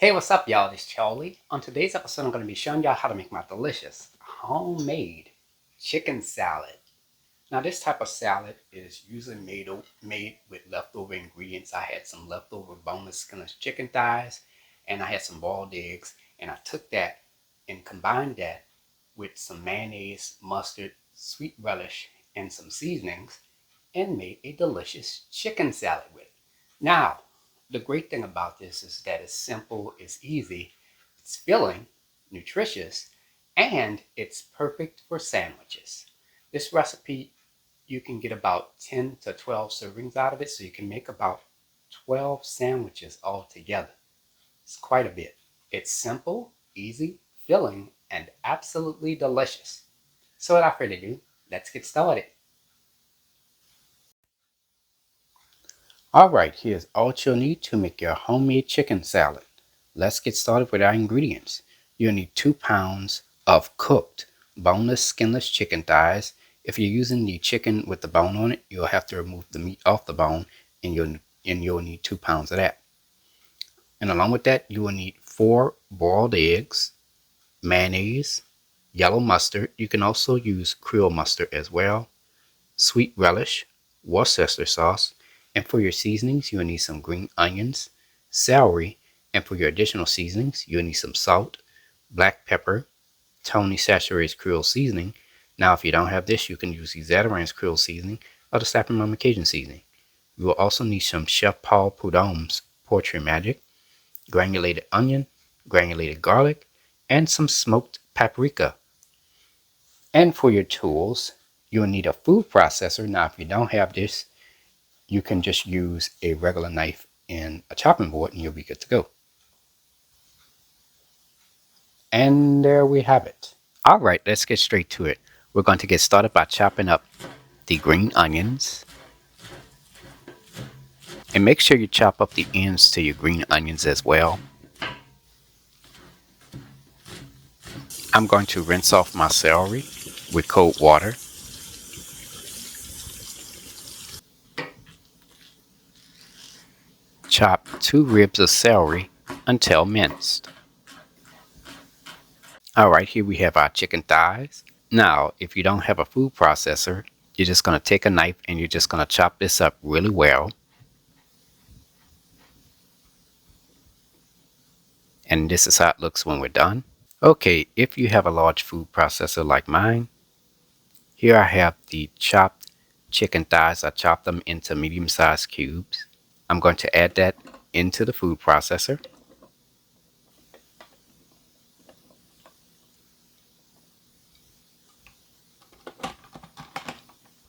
Hey, what's up, y'all? It's Charlie. On today's episode, I'm going to be showing y'all how to make my delicious homemade chicken salad. Now, this type of salad is usually made with leftover ingredients. I had some leftover boneless, skinless chicken thighs, and I had some boiled eggs, and I took that and combined that with some mayonnaise, mustard, sweet relish, and some seasonings, and made a delicious chicken salad with it. Now, the great thing about this is that it's simple, it's easy, it's filling, nutritious, and it's perfect for sandwiches. This recipe, you can get about 10 to 12 servings out of it, so you can make about 12 sandwiches altogether. It's quite a bit. It's simple, easy, filling, and absolutely delicious. So without further ado, let's get started. Alright, here's all you'll need to make your homemade chicken salad. Let's get started with our ingredients. You'll need 2 pounds of cooked, boneless, skinless chicken thighs. If you're using the chicken with the bone on it, you'll have to remove the meat off the bone, and you'll need 2 pounds of that. And along with that, you will need 4 boiled eggs, mayonnaise, yellow mustard. You can also use Creole mustard as well, sweet relish, Worcester sauce, and for your seasonings, you'll need some green onions, celery, and for your additional seasonings, you'll need some salt, black pepper, Tony Chachere's Creole seasoning. Now, if you don't have this, you can use the Zatarain's Creole seasoning or the Slapping Mama Cajun seasoning. You will also need some Chef Paul Prudhomme's Poetry Magic, granulated onion, granulated garlic, and some smoked paprika. And for your tools, you'll need a food processor. Now, if you don't have this, you can just use a regular knife and a chopping board and you'll be good to go. And there we have it. All right, let's get straight to it. We're going to get started by chopping up the green onions. And make sure you chop up the ends to your green onions as well. I'm going to rinse off my celery with cold water. Chop 2 ribs of celery until minced. Alright, here we have our chicken thighs. Now, if you don't have a food processor, you're just going to take a knife and you're just going to chop this up really well. And this is how it looks when we're done. Okay, if you have a large food processor like mine, here I have the chopped chicken thighs. I chopped them into medium-sized cubes. I'm going to add that into the food processor.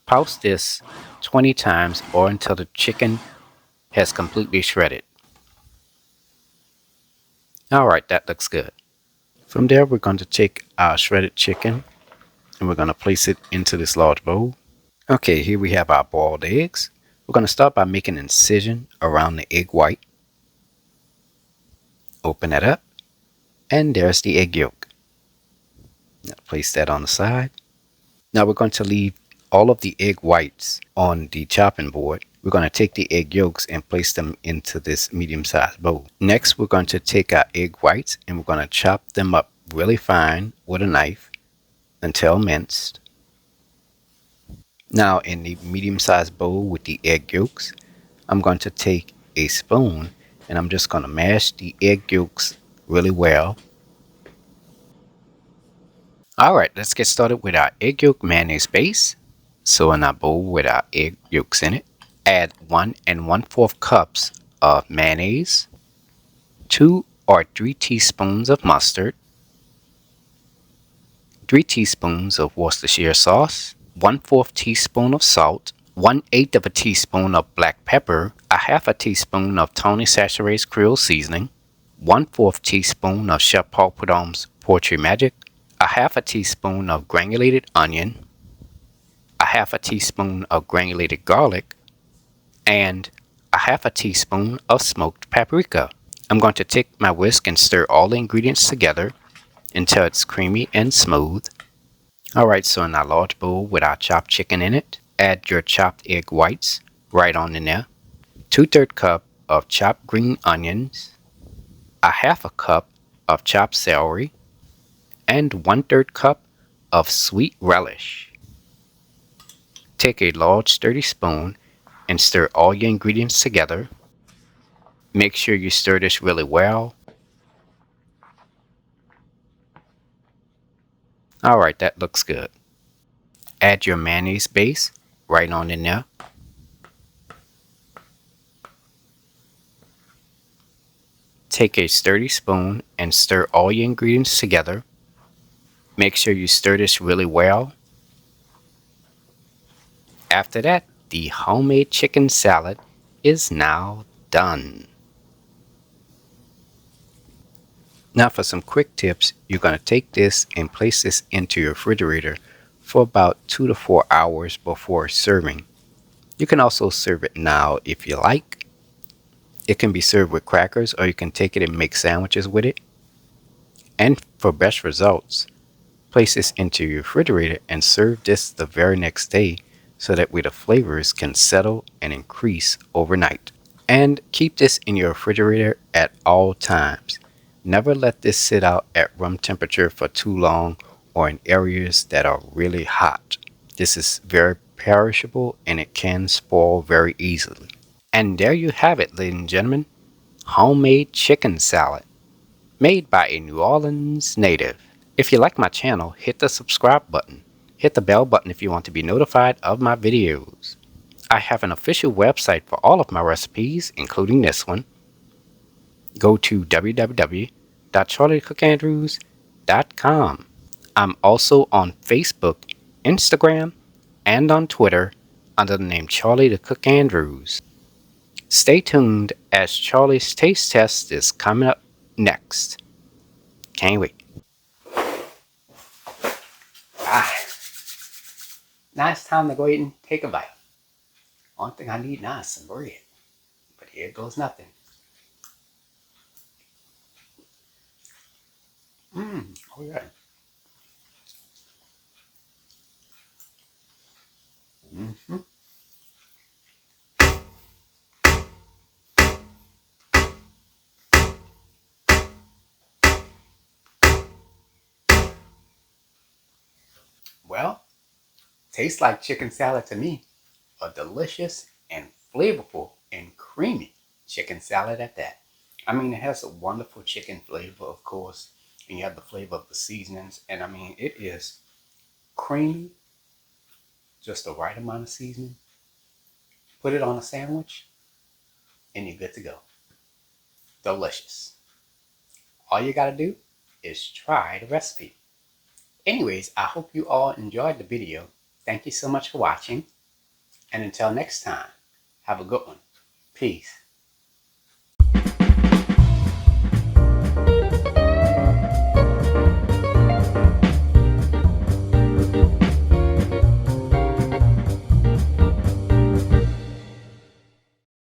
Pulse this 20 times or until the chicken has completely shredded. Alright, that looks good. From there, we're going to take our shredded chicken and we're going to place it into this large bowl. Okay, here we have our boiled eggs. We're going to start by making an incision around the egg white. Open that up, and there's the egg yolk. Now place that on the side. Now we're going to leave all of the egg whites on the chopping board. We're going to take the egg yolks and place them into this medium-sized bowl. Next, we're going to take our egg whites and we're going to chop them up really fine with a knife until minced. Now, in the medium-sized bowl with the egg yolks, I'm going to take a spoon and I'm just going to mash the egg yolks really well. Alright, let's get started with our egg yolk mayonnaise base. So in our bowl with our egg yolks in it, add 1 1/4 cups of mayonnaise, 2 or 3 teaspoons of mustard, 3 teaspoons of Worcestershire sauce, 1/4 teaspoon of salt, 1/8 of a teaspoon of black pepper, a half a teaspoon of Tony Chachere's Creole seasoning, 1/4 teaspoon of Chef Paul Prudhomme's Poetry Magic, a half a teaspoon of granulated onion, a half a teaspoon of granulated garlic, and a half a teaspoon of smoked paprika. I'm going to take my whisk and stir all the ingredients together until it's creamy and smooth. Alright, so in our large bowl with our chopped chicken in it, add your chopped egg whites right on in there, 2/3 cup of chopped green onions, a half a cup of chopped celery, and 1/3 cup of sweet relish. Take a large sturdy spoon and stir all your ingredients together. Make sure you stir this really well. Alright, that looks good. Add your mayonnaise base right on in there. Take a sturdy spoon and stir all your ingredients together. Make sure you stir this really well. After that, the homemade chicken salad is now done. Now for some quick tips, you're going to take this and place this into your refrigerator for about 2 to 4 hours before serving. You can also serve it now if you like. It can be served with crackers, or you can take it and make sandwiches with it. And for best results, place this into your refrigerator and serve this the very next day so that way the flavors can settle and increase overnight. And keep this in your refrigerator at all times. Never let this sit out at room temperature for too long or in areas that are really hot. This is very perishable and it can spoil very easily. And there you have it, ladies and gentlemen. Homemade chicken salad made by a New Orleans native. If you like my channel, hit the subscribe button. Hit the bell button if you want to be notified of my videos. I have an official website for all of my recipes, including this one. Go to www.charliethecookandrews.com. I'm also on Facebook, Instagram, and on Twitter under the name Charlie the Cook Andrews. Stay tuned as Charlie's taste test is coming up next. Can't wait. Now it's time to go ahead and take a bite. Only thing I need now is some bread. But here goes nothing. Oh yeah. Well, tastes like chicken salad to me. A delicious and flavorful and creamy chicken salad at that. I mean, it has a wonderful chicken flavor, of course, and you have the flavor of the seasonings. And I mean, it is creamy, just the right amount of seasoning. Put it on a sandwich, and you're good to go. Delicious. All you gotta do is try the recipe. Anyways, I hope you all enjoyed the video. Thank you so much for watching. And until next time, have a good one. Peace.